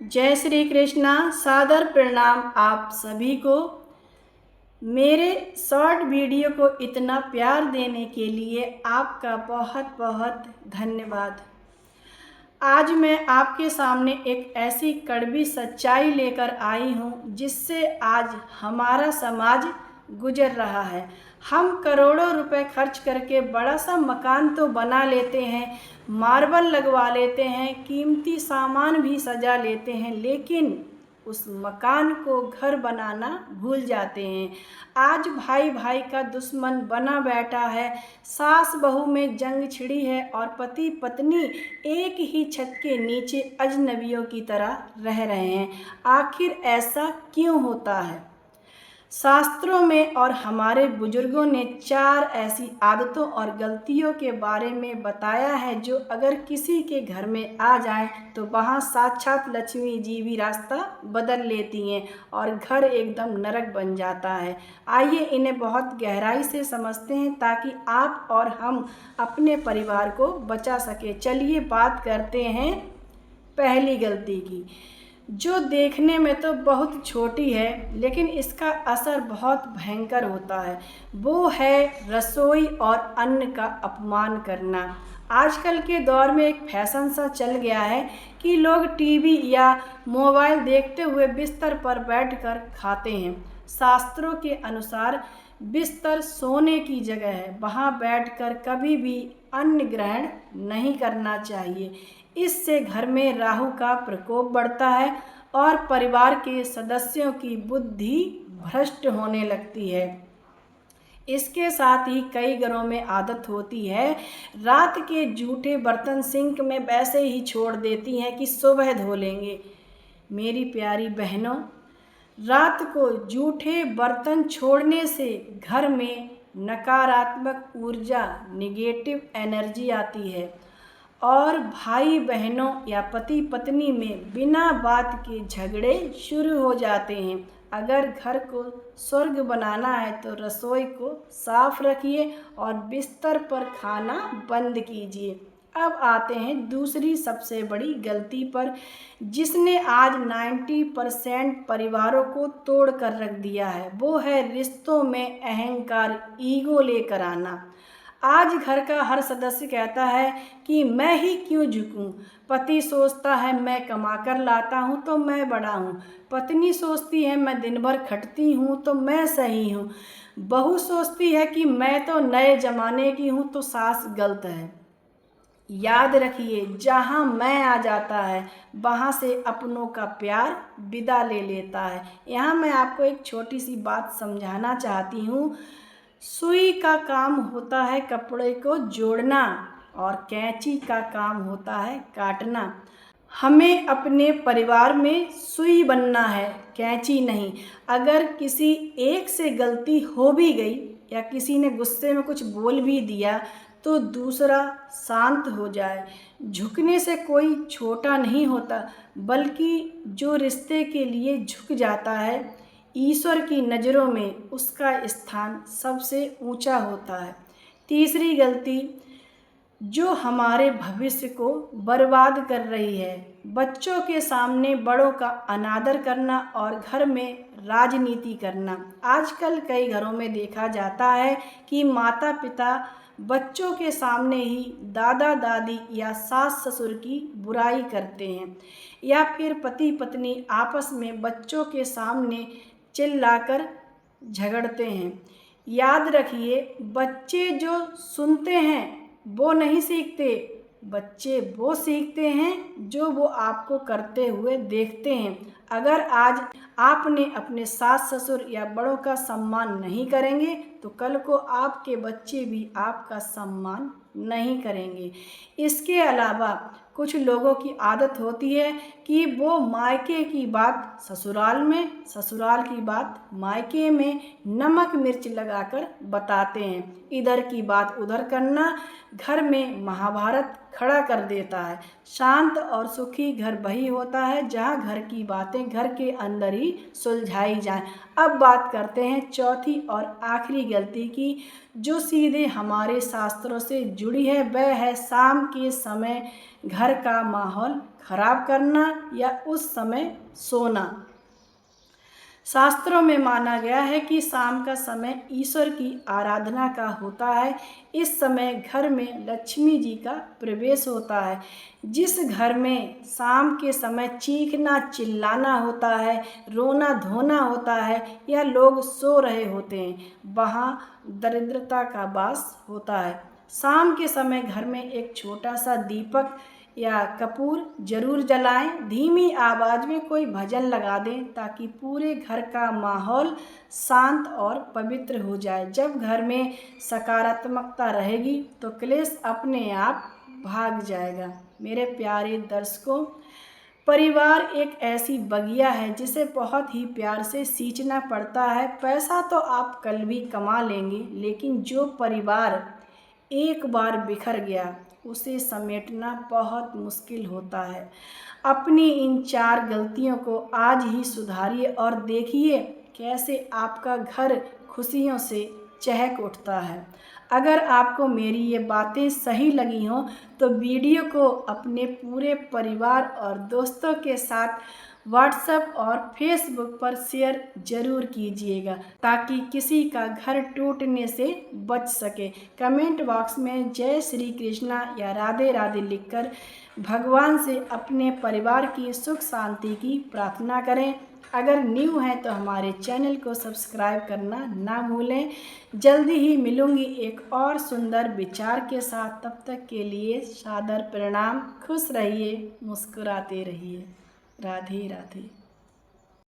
जय श्री कृष्णा। सादर प्रणाम आप सभी को। मेरे शॉर्ट वीडियो को इतना प्यार देने के लिए आपका बहुत बहुत धन्यवाद। आज मैं आपके सामने एक ऐसी कड़वी सच्चाई लेकर आई हूँ जिससे आज हमारा समाज गुजर रहा है। हम करोड़ों रुपए खर्च करके बड़ा सा मकान तो बना लेते हैं, मार्बल लगवा लेते हैं, कीमती सामान भी सजा लेते हैं, लेकिन उस मकान को घर बनाना भूल जाते हैं। आज भाई भाई का दुश्मन बना बैठा है, सास बहू में जंग छिड़ी है और पति पत्नी एक ही छत के नीचे अजनबियों की तरह रह रहे हैं। आखिर ऐसा क्यों होता है? शास्त्रों में और हमारे बुजुर्गों ने 4 ऐसी आदतों और गलतियों के बारे में बताया है जो अगर किसी के घर में आ जाए तो वहाँ साक्षात लक्ष्मी जी भी रास्ता बदल लेती हैं और घर एकदम नरक बन जाता है। आइए इन्हें बहुत गहराई से समझते हैं ताकि आप और हम अपने परिवार को बचा सके। चलिए बात करते हैं पहली गलती की, जो देखने में तो बहुत छोटी है लेकिन इसका असर बहुत भयंकर होता है। वो है रसोई और अन्न का अपमान करना। आजकल के दौर में एक फैशन सा चल गया है कि लोग टीवी या मोबाइल देखते हुए बिस्तर पर बैठकर खाते हैं। शास्त्रों के अनुसार बिस्तर सोने की जगह है, वहाँ बैठकर कभी भी अन्न ग्रहण नहीं करना चाहिए। इससे घर में राहु का प्रकोप बढ़ता है और परिवार के सदस्यों की बुद्धि भ्रष्ट होने लगती है। इसके साथ ही कई घरों में आदत होती है, रात के जूठे बर्तन सिंक में वैसे ही छोड़ देती हैं कि सुबह धो लेंगे। मेरी प्यारी बहनों, रात को जूठे बर्तन छोड़ने से घर में नकारात्मक ऊर्जा, नेगेटिव एनर्जी आती है और भाई बहनों या पति पत्नी में बिना बात के झगड़े शुरू हो जाते हैं। अगर घर को स्वर्ग बनाना है तो रसोई को साफ रखिए और बिस्तर पर खाना बंद कीजिए। अब आते हैं दूसरी सबसे बड़ी गलती पर, जिसने आज 90% परिवारों को तोड़ कर रख दिया है। वो है रिश्तों में अहंकार, ईगो लेकर आना। आज घर का हर सदस्य कहता है कि मैं ही क्यों झुकूं। पति सोचता है मैं कमा कर लाता हूं तो मैं बड़ा हूं। पत्नी सोचती है मैं दिन भर खटती हूं तो मैं सही हूं। बहू सोचती है कि मैं तो नए जमाने की हूं तो सास गलत है। याद रखिए, जहाँ मैं आ जाता है वहाँ से अपनों का प्यार विदा ले लेता है। यहाँ मैं आपको एक छोटी सी बात समझाना चाहती हूँ। सुई का काम होता है कपड़े को जोड़ना और कैंची का काम होता है काटना। हमें अपने परिवार में सुई बनना है, कैंची नहीं। अगर किसी एक से गलती हो भी गई या किसी ने गुस्से में कुछ बोल भी दिया तो दूसरा शांत हो जाए। झुकने से कोई छोटा नहीं होता, बल्कि जो रिश्ते के लिए झुक जाता है ईश्वर की नज़रों में उसका स्थान सबसे ऊंचा होता है। तीसरी गलती जो हमारे भविष्य को बर्बाद कर रही है, बच्चों के सामने बड़ों का अनादर करना और घर में राजनीति करना। आजकल कई घरों में देखा जाता है कि माता पिता बच्चों के सामने ही दादा दादी या सास ससुर की बुराई करते हैं, या फिर पति पत्नी आपस में बच्चों के सामने चिल्लाकर झगड़ते हैं। याद रखिए, बच्चे जो सुनते हैं वो नहीं सीखते, बच्चे वो सीखते हैं जो वो आपको करते हुए देखते हैं। अगर आज आपने अपने सास ससुर या बड़ों का सम्मान नहीं करेंगे तो कल को आपके बच्चे भी आपका सम्मान नहीं करेंगे। इसके अलावा कुछ लोगों की आदत होती है कि वो मायके की बात ससुराल में, ससुराल की बात मायके में नमक मिर्च लगाकर बताते हैं। इधर की बात उधर करना घर में महाभारत खड़ा कर देता है। शांत और सुखी घर वही होता है जहाँ घर की बातें घर के अंदर ही सुलझाई जाएं। अब बात करते हैं चौथी और आखिरी गलती की, जो सीधे हमारे शास्त्रों से जुड़ी है। वह है शाम के समय घर का माहौल खराब करना या उस समय सोना। शास्त्रों में माना गया है कि शाम का समय ईश्वर की आराधना का होता है। इस समय घर में लक्ष्मी जी का प्रवेश होता है। जिस घर में शाम के समय चीखना चिल्लाना होता है, रोना धोना होता है या लोग सो रहे होते हैं, वहाँ दरिद्रता का वास होता है। शाम के समय घर में एक छोटा सा दीपक या कपूर जरूर जलाएं। धीमी आवाज़ में कोई भजन लगा दें ताकि पूरे घर का माहौल शांत और पवित्र हो जाए। जब घर में सकारात्मकता रहेगी तो क्लेश अपने आप भाग जाएगा। मेरे प्यारे दर्शकों, परिवार एक ऐसी बगिया है जिसे बहुत ही प्यार से सींचना पड़ता है। पैसा तो आप कल भी कमा लेंगे, लेकिन जो परिवार एक बार बिखर गया उसे समेटना बहुत मुश्किल होता है। अपनी इन 4 गलतियों को आज ही सुधारिए और देखिए कैसे आपका घर खुशियों से चहक उठता है। अगर आपको मेरी ये बातें सही लगी हों तो वीडियो को अपने पूरे परिवार और दोस्तों के साथ व्हाट्सएप और फेसबुक पर शेयर जरूर कीजिएगा ताकि किसी का घर टूटने से बच सके। कमेंट बॉक्स में जय श्री कृष्णा या राधे राधे लिखकर भगवान से अपने परिवार की सुख शांति की प्रार्थना करें। अगर न्यू हैं तो हमारे चैनल को सब्सक्राइब करना ना भूलें। जल्दी ही मिलूंगी एक और सुंदर विचार के साथ। तब तक के लिए सादर प्रणाम। खुश रहिए, मुस्कुराते रहिए। राधे राधे।